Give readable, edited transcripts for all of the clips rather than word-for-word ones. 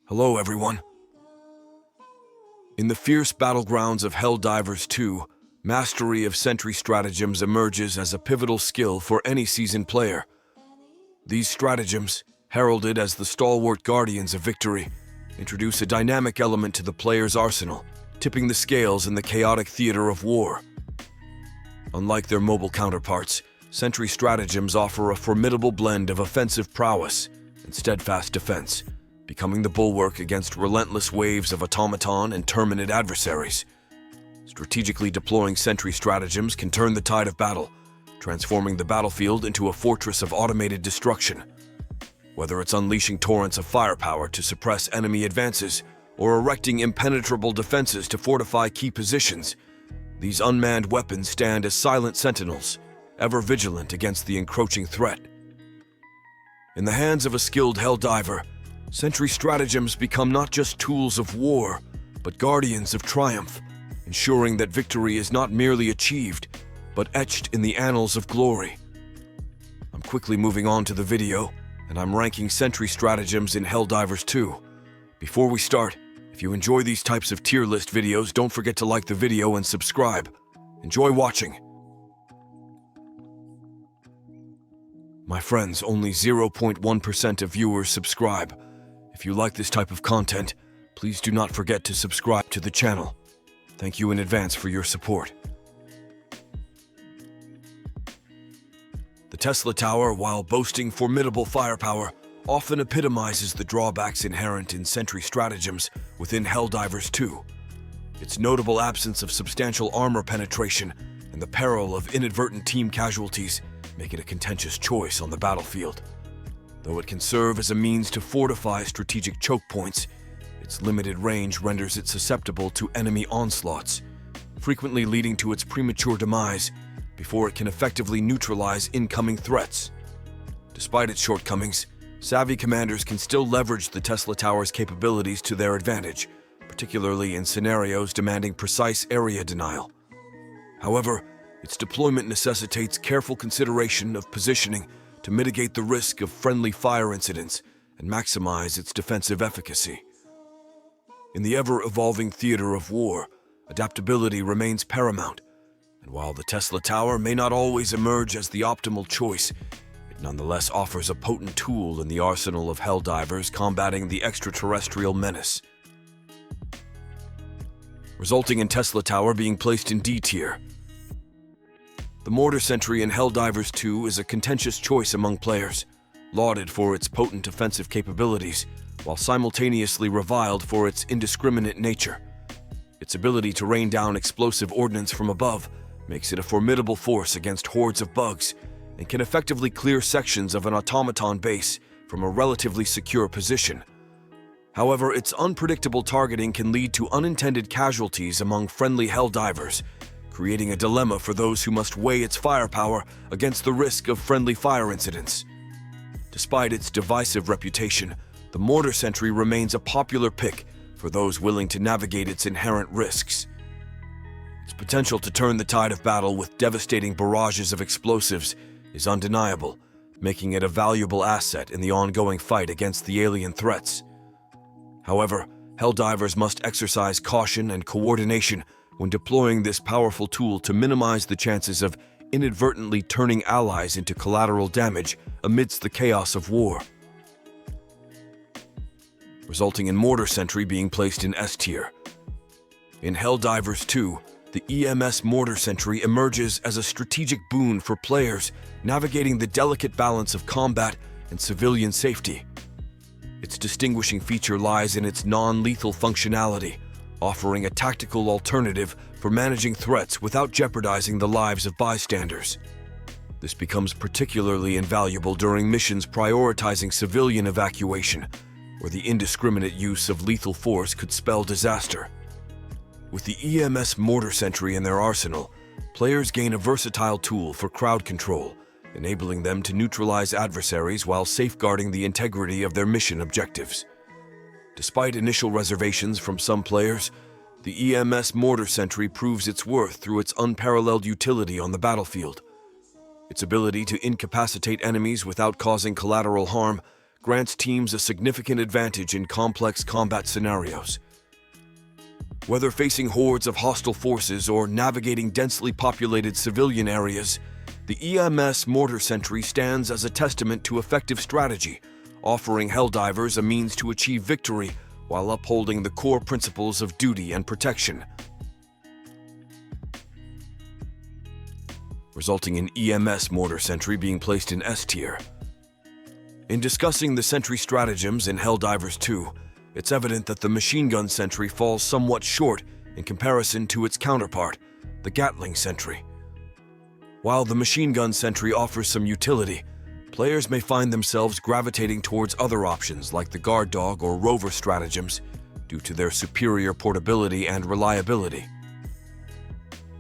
Hello, everyone. In the fierce battlegrounds of Helldivers 2, mastery of Sentry Stratagems emerges as a pivotal skill for any seasoned player. These stratagems, heralded as the stalwart guardians of victory, introduce a dynamic element to the player's arsenal, tipping the scales in the chaotic theater of war. Unlike their mobile counterparts, Sentry Stratagems offer a formidable blend of offensive prowess and steadfast defense, becoming the bulwark against relentless waves of automaton and terminate adversaries. Strategically deploying Sentry Stratagems can turn the tide of battle, transforming the battlefield into a fortress of automated destruction. Whether it's unleashing torrents of firepower to suppress enemy advances or erecting impenetrable defenses to fortify key positions, these unmanned weapons stand as silent sentinels, ever vigilant against the encroaching threat. In the hands of a skilled Helldiver, Sentry Stratagems become not just tools of war, but guardians of triumph, ensuring that victory is not merely achieved, but etched in the annals of glory. I'm quickly moving on to the video, and I'm ranking Sentry Stratagems in Helldivers 2. Before we start, if you enjoy these types of tier list videos, don't forget to like the video and subscribe. Enjoy watching. My friends, only 0.1% of viewers subscribe. If you like this type of content, please do not forget to subscribe to the channel. Thank you in advance for your support. The Tesla Tower, while boasting formidable firepower, often epitomizes the drawbacks inherent in Sentry Stratagems within Helldivers 2. Its notable absence of substantial armor penetration and the peril of inadvertent team casualties make it a contentious choice on the battlefield. Though it can serve as a means to fortify strategic choke points, its limited range renders it susceptible to enemy onslaughts, frequently leading to its premature demise before it can effectively neutralize incoming threats. Despite its shortcomings, savvy commanders can still leverage the Tesla Tower's capabilities to their advantage, particularly in scenarios demanding precise area denial. However, its deployment necessitates careful consideration of positioning to mitigate the risk of friendly fire incidents and maximize its defensive efficacy. In the ever-evolving theater of war, adaptability remains paramount, and while the Tesla Tower may not always emerge as the optimal choice, it nonetheless offers a potent tool in the arsenal of Helldivers combating the extraterrestrial menace, resulting in Tesla Tower being placed in D tier. The Mortar Sentry in Helldivers 2 is a contentious choice among players, lauded for its potent offensive capabilities, while simultaneously reviled for its indiscriminate nature. Its ability to rain down explosive ordnance from above makes it a formidable force against hordes of bugs, and can effectively clear sections of an automaton base from a relatively secure position. However, its unpredictable targeting can lead to unintended casualties among friendly Helldivers, creating a dilemma for those who must weigh its firepower against the risk of friendly fire incidents. Despite its divisive reputation, the Mortar Sentry remains a popular pick for those willing to navigate its inherent risks. Its potential to turn the tide of battle with devastating barrages of explosives is undeniable, making it a valuable asset in the ongoing fight against the alien threats. However, Helldivers must exercise caution and coordination when deploying this powerful tool to minimize the chances of inadvertently turning allies into collateral damage amidst the chaos of war, resulting in Mortar Sentry being placed in S tier. In Helldivers 2, the EMS Mortar Sentry emerges as a strategic boon for players navigating the delicate balance of combat and civilian safety. Its distinguishing feature lies in its non-lethal functionality, offering a tactical alternative for managing threats without jeopardizing the lives of bystanders. This becomes particularly invaluable during missions prioritizing civilian evacuation, where the indiscriminate use of lethal force could spell disaster. With the EMS Mortar Sentry in their arsenal, players gain a versatile tool for crowd control, enabling them to neutralize adversaries while safeguarding the integrity of their mission objectives. Despite initial reservations from some players, the EMS Mortar Sentry proves its worth through its unparalleled utility on the battlefield. Its ability to incapacitate enemies without causing collateral harm grants teams a significant advantage in complex combat scenarios. Whether facing hordes of hostile forces or navigating densely populated civilian areas, the EMS Mortar Sentry stands as a testament to effective strategy, offering Helldivers a means to achieve victory while upholding the core principles of duty and protection, resulting in EMS Mortar Sentry being placed in S tier. In discussing the Sentry Stratagems in Helldivers 2, it's evident that the Machine Gun Sentry falls somewhat short in comparison to its counterpart, the Gatling Sentry. While the Machine Gun Sentry offers some utility, players may find themselves gravitating towards other options like the Guard Dog or Rover Stratagems due to their superior portability and reliability.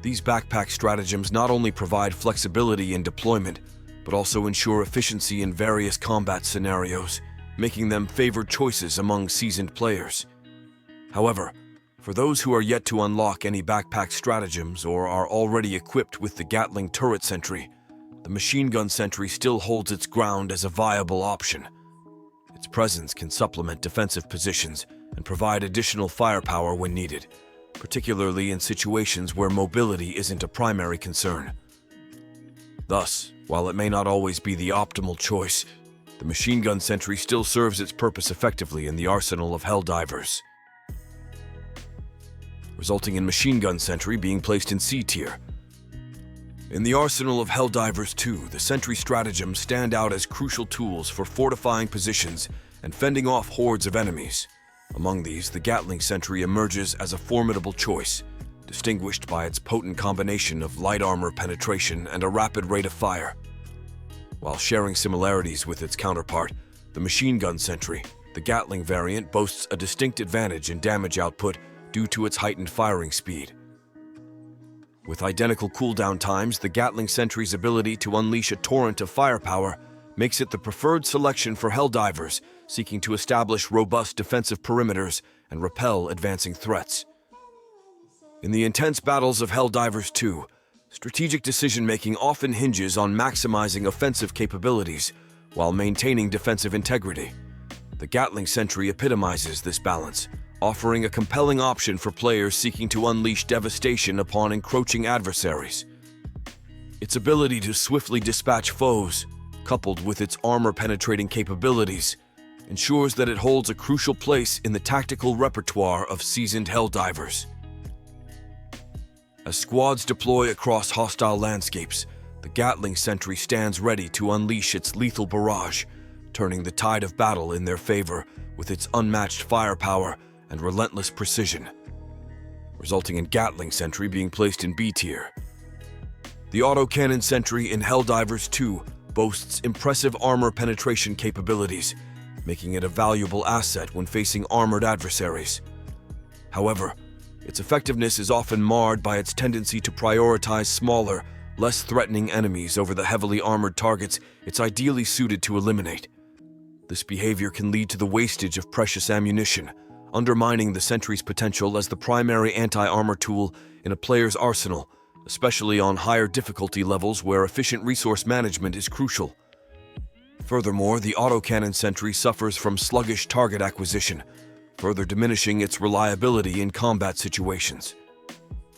These backpack stratagems not only provide flexibility in deployment, but also ensure efficiency in various combat scenarios, making them favored choices among seasoned players. However, for those who are yet to unlock any backpack stratagems or are already equipped with the Gatling Turret Sentry, the Machine Gun Sentry still holds its ground as a viable option. Its presence can supplement defensive positions and provide additional firepower when needed, particularly in situations where mobility isn't a primary concern. Thus, while it may not always be the optimal choice, the Machine Gun Sentry still serves its purpose effectively in the arsenal of Helldivers, resulting in Machine Gun Sentry being placed in C tier. In the arsenal of Helldivers 2, the Sentry Stratagems stand out as crucial tools for fortifying positions and fending off hordes of enemies. Among these, the Gatling Sentry emerges as a formidable choice, distinguished by its potent combination of light armor penetration and a rapid rate of fire. While sharing similarities with its counterpart, the Machine Gun Sentry, the Gatling variant boasts a distinct advantage in damage output due to its heightened firing speed. With identical cooldown times, the Gatling Sentry's ability to unleash a torrent of firepower makes it the preferred selection for Helldivers seeking to establish robust defensive perimeters and repel advancing threats. In the intense battles of Helldivers 2, strategic decision-making often hinges on maximizing offensive capabilities while maintaining defensive integrity. The Gatling Sentry epitomizes this balance, offering a compelling option for players seeking to unleash devastation upon encroaching adversaries. Its ability to swiftly dispatch foes, coupled with its armor-penetrating capabilities, ensures that it holds a crucial place in the tactical repertoire of seasoned Helldivers. As squads deploy across hostile landscapes, the Gatling Sentry stands ready to unleash its lethal barrage, turning the tide of battle in their favor with its unmatched firepower and relentless precision, resulting in Gatling Sentry being placed in B tier. The Autocannon Sentry in Helldivers 2 boasts impressive armor penetration capabilities, making it a valuable asset when facing armored adversaries. However, its effectiveness is often marred by its tendency to prioritize smaller, less threatening enemies over the heavily armored targets it's ideally suited to eliminate. This behavior can lead to the wastage of precious ammunition, undermining the Sentry's potential as the primary anti-armor tool in a player's arsenal, especially on higher difficulty levels where efficient resource management is crucial. Furthermore, the Autocannon Sentry suffers from sluggish target acquisition, further diminishing its reliability in combat situations.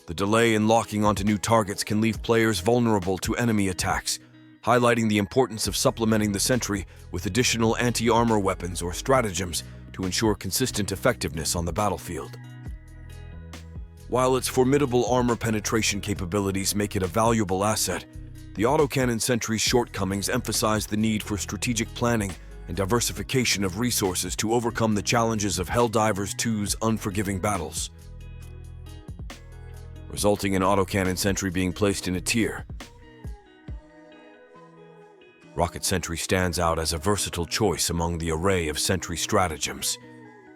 The delay in locking onto new targets can leave players vulnerable to enemy attacks, highlighting the importance of supplementing the Sentry with additional anti-armor weapons or stratagems to ensure consistent effectiveness on the battlefield. While its formidable armor penetration capabilities make it a valuable asset, the Autocannon Sentry's shortcomings emphasize the need for strategic planning and diversification of resources to overcome the challenges of Helldivers 2's unforgiving battles, resulting in Autocannon Sentry being placed in a tier. Rocket Sentry stands out as a versatile choice among the array of Sentry stratagems.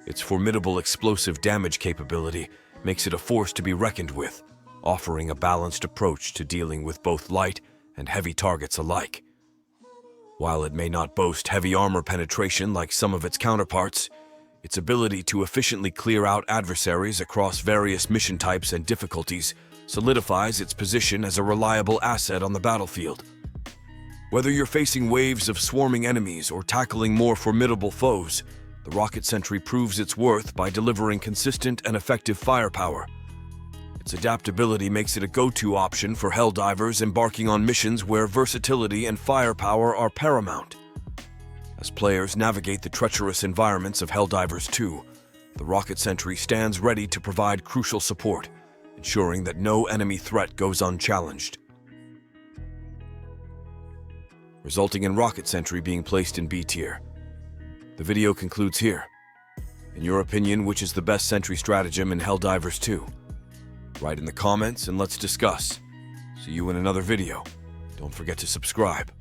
Its formidable explosive damage capability makes it a force to be reckoned with, offering a balanced approach to dealing with both light and heavy targets alike. While it may not boast heavy armor penetration like some of its counterparts, its ability to efficiently clear out adversaries across various mission types and difficulties solidifies its position as a reliable asset on the battlefield. Whether you're facing waves of swarming enemies or tackling more formidable foes, the Rocket Sentry proves its worth by delivering consistent and effective firepower. Its adaptability makes it a go-to option for Helldivers embarking on missions where versatility and firepower are paramount. As players navigate the treacherous environments of Helldivers 2, the Rocket Sentry stands ready to provide crucial support, ensuring that no enemy threat goes unchallenged, resulting in Rocket Sentry being placed in B tier. The video concludes here. In your opinion, which is the best Sentry stratagem in Helldivers 2? Write in the comments and let's discuss. See you in another video. Don't forget to subscribe.